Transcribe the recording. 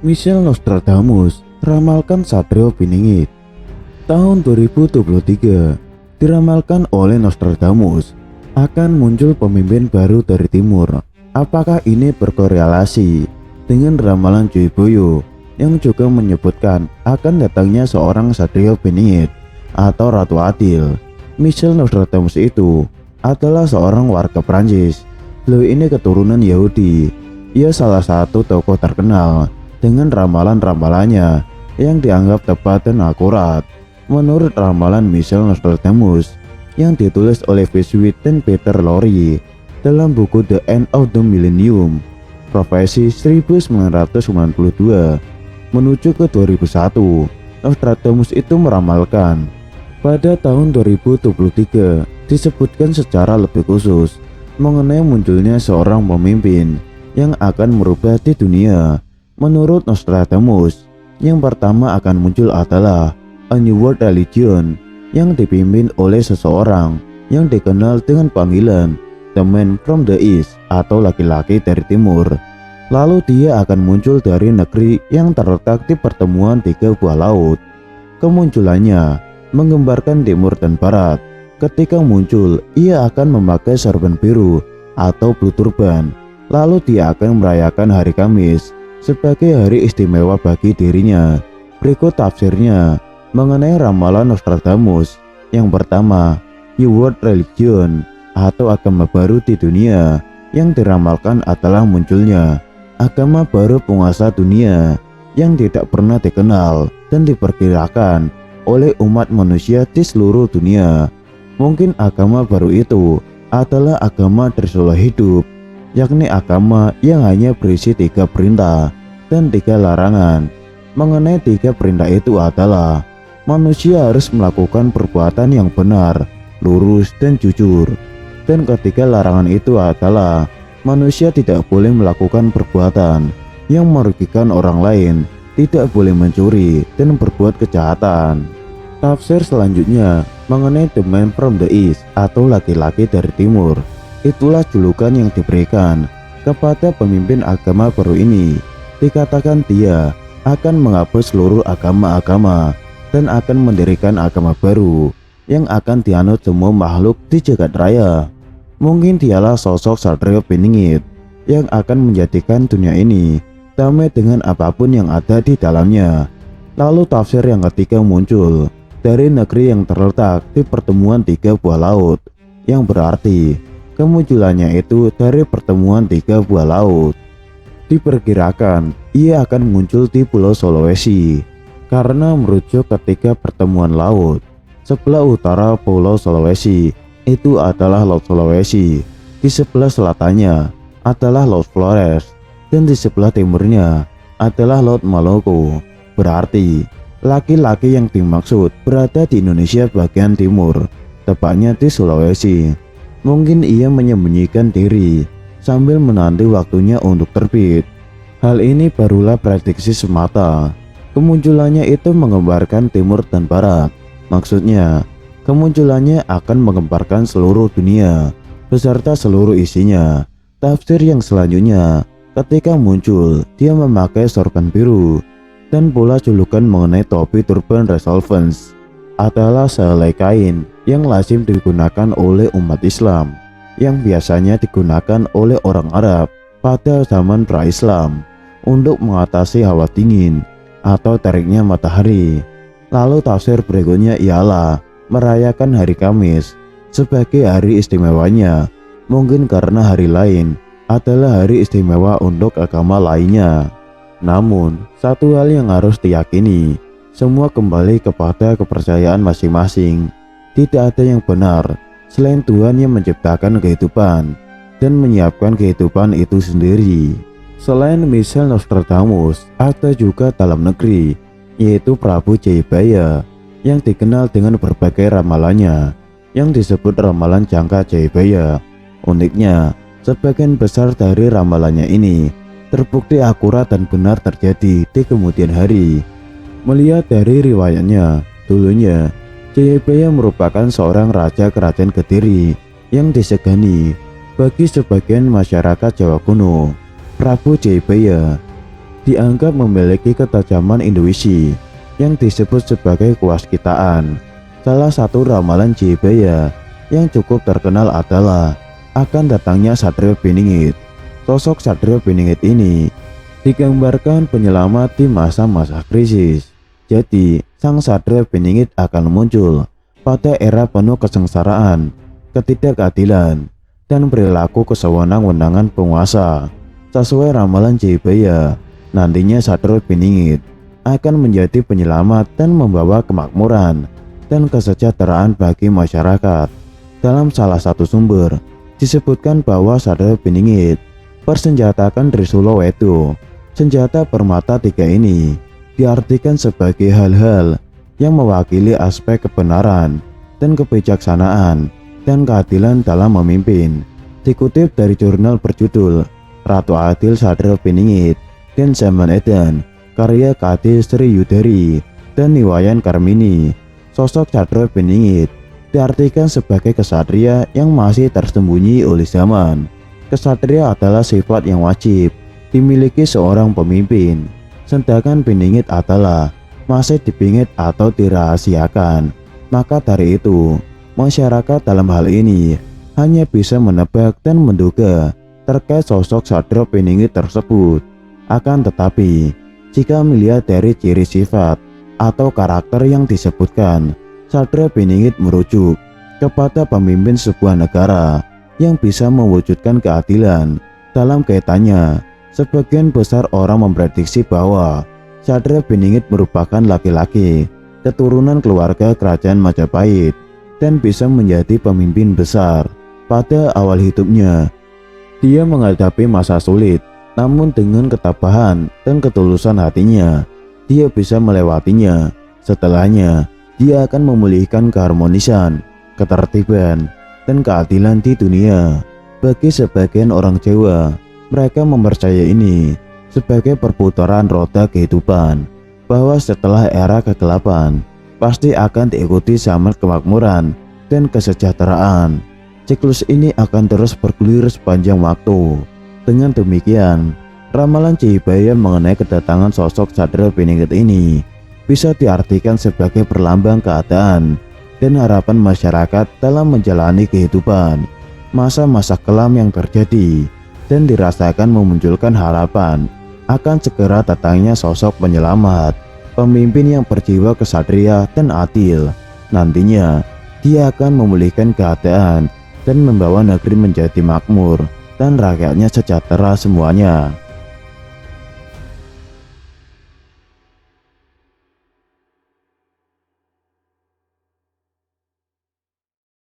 Michelle Nostradamus ramalkan Satrio Piningit. Tahun 2023 diramalkan oleh Nostradamus akan muncul pemimpin baru dari timur. Apakah ini berkorelasi dengan ramalan Joy Boyo yang juga menyebutkan akan datangnya seorang Satrio Piningit atau Ratu Adil? Michelle Nostradamus itu adalah seorang warga Prancis. Beliau ini keturunan Yahudi. Ia salah satu tokoh terkenal dengan ramalan-ramalannya yang dianggap tepat dan akurat. Menurut ramalan Michelle Nostradamus yang ditulis oleh Biscuit dan Peter Lorre dalam buku The End of the Millennium, Profesi 1992 menuju ke 2001, Nostradamus itu meramalkan pada tahun 2023 disebutkan secara lebih khusus mengenai munculnya seorang pemimpin yang akan merubah di dunia. Menurut Nostradamus, yang pertama akan muncul adalah a new world religion yang dipimpin oleh seseorang yang dikenal dengan panggilan the man from the east atau laki-laki dari timur. Lalu dia akan muncul dari negeri yang terletak di pertemuan tiga buah laut. Kemunculannya menggambarkan timur dan barat. Ketika muncul, ia akan memakai sorban biru atau blue turban. Lalu dia akan merayakan hari Kamis sebagai hari istimewa bagi dirinya. Berikut tafsirnya mengenai ramalan Nostradamus. Yang pertama, New World Religion atau agama baru di dunia. Yang diramalkan adalah munculnya agama baru penguasa dunia yang tidak pernah dikenal dan diperkirakan oleh umat manusia di seluruh dunia. Mungkin agama baru itu adalah agama Trisula hidup, yakni agama yang hanya berisi 3 perintah dan 3 larangan. Mengenai 3 perintah itu adalah manusia harus melakukan perbuatan yang benar, lurus dan jujur. Dan ketiga larangan itu adalah manusia tidak boleh melakukan perbuatan yang merugikan orang lain, tidak boleh mencuri dan berbuat kejahatan. Tafsir selanjutnya mengenai the man from the east atau laki-laki dari timur. Itulah julukan yang diberikan kepada pemimpin agama baru ini. Dikatakan dia akan menghapus seluruh agama-agama dan akan mendirikan agama baru yang akan dianut semua makhluk di jagat raya. Mungkin dialah sosok Satrio Piningit yang akan menjadikan dunia ini damai dengan apapun yang ada di dalamnya. Lalu tafsir yang ketiga muncul dari negeri yang terletak di pertemuan 3 buah laut, yang berarti kemunculannya itu dari pertemuan 3 buah laut. Diperkirakan ia akan muncul di Pulau Sulawesi karena merujuk ketika pertemuan laut. Sebelah utara Pulau Sulawesi itu adalah Laut Sulawesi, di sebelah selatannya adalah Laut Flores, dan di sebelah timurnya adalah Laut Maluku. Berarti laki-laki yang dimaksud berada di Indonesia bagian timur, tepatnya di Sulawesi. Mungkin ia menyembunyikan diri sambil menanti waktunya untuk terbit. Hal ini barulah prediksi semata. Kemunculannya itu menggambarkan timur dan barat. Maksudnya, kemunculannya akan menggambarkan seluruh dunia beserta seluruh isinya. Tafsir yang selanjutnya, ketika muncul, dia memakai sorban biru. Dan pula julukan mengenai topi turban resolvens adalah sehelai kain yang lazim digunakan oleh umat Islam, yang biasanya digunakan oleh orang Arab pada zaman pra-Islam untuk mengatasi hawa dingin atau teriknya matahari. Lalu tafsir berikutnya ialah merayakan hari Kamis sebagai hari istimewanya, mungkin karena hari lain adalah hari istimewa untuk agama lainnya. Namun, satu hal yang harus diyakini, semua kembali kepada kepercayaan masing-masing. Tidak ada yang benar selain Tuhan yang menciptakan kehidupan dan menyiapkan kehidupan itu sendiri. Selain Michelle Nostradamus, ada juga dalam negeri, yaitu Prabu Jayabaya, yang dikenal dengan berbagai ramalannya, yang disebut ramalan jangka Jayabaya. Uniknya, sebagian besar dari ramalannya ini terbukti akurat dan benar terjadi di kemudian hari. Melihat dari riwayatnya, dulunya Jayabaya merupakan seorang raja kerajaan Kediri yang disegani bagi sebagian masyarakat Jawa kuno. Prabu Jayabaya dianggap memiliki ketajaman intuisi yang disebut sebagai kewaskitaan. Salah satu ramalan Jayabaya yang cukup terkenal adalah akan datangnya Satrio Beninggit. Sosok Satrio Beninggit ini digambarkan penyelamat di masa-masa krisis. Jadi, sang Satrio Beninggit akan muncul pada era penuh kesengsaraan, ketidakadilan, dan perilaku kesewenang-wenangan penguasa. Sesuai ramalan Jayabaya, nantinya Satrio Beninggit akan menjadi penyelamat dan membawa kemakmuran dan kesejahteraan bagi masyarakat. Dalam salah satu sumber, disebutkan bahwa Satrio Beninggit persenjatakan Trisula Wedo. Senjata permata tiga ini diartikan sebagai hal-hal yang mewakili aspek kebenaran dan kebijaksanaan dan keadilan dalam memimpin. Dikutip dari jurnal berjudul Ratu Adil Satrio Beninggit dan Zaman Eden, karya Kade Sri Yudari dan Niwayan Karmini, sosok Satrio Beninggit diartikan sebagai kesatria yang masih tersembunyi oleh zaman. Kesatria adalah sifat yang wajib dimiliki seorang pemimpin, sedangkan Beninggit adalah masih dipingit atau dirahasiakan. Maka dari itu, masyarakat dalam hal ini hanya bisa menebak dan menduga terkait sosok Satrio Beninggit tersebut. Akan tetapi, jika melihat dari ciri sifat atau karakter yang disebutkan, Satrio Beninggit merujuk kepada pemimpin sebuah negara yang bisa mewujudkan keadilan. Dalam kaitannya, sebagian besar orang memprediksi bahwa Satrio Beninggit merupakan laki-laki keturunan keluarga kerajaan Majapahit dan bisa menjadi pemimpin besar. Pada awal hidupnya, dia menghadapi masa sulit, namun dengan ketabahan dan ketulusan hatinya, dia bisa melewatinya. Setelahnya, dia akan memulihkan keharmonisan, ketertiban, dan keadilan di dunia. Bagi sebagian orang Jawa, mereka mempercayai ini sebagai perputaran roda kehidupan, bahwa setelah era kegelapan pasti akan diikuti zaman kemakmuran dan kesejahteraan. Siklus ini akan terus bergulir sepanjang waktu. Dengan demikian, ramalan Jayabaya mengenai kedatangan sosok Satrio Beninggit ini bisa diartikan sebagai perlambang keadaan dan harapan masyarakat dalam menjalani kehidupan. Masa-masa kelam yang terjadi dan dirasakan memunculkan harapan akan segera datangnya sosok penyelamat, pemimpin yang berjiwa kesatria dan adil. Nantinya, dia akan memulihkan keadaan dan membawa negeri menjadi makmur dan rakyatnya sejahtera semuanya.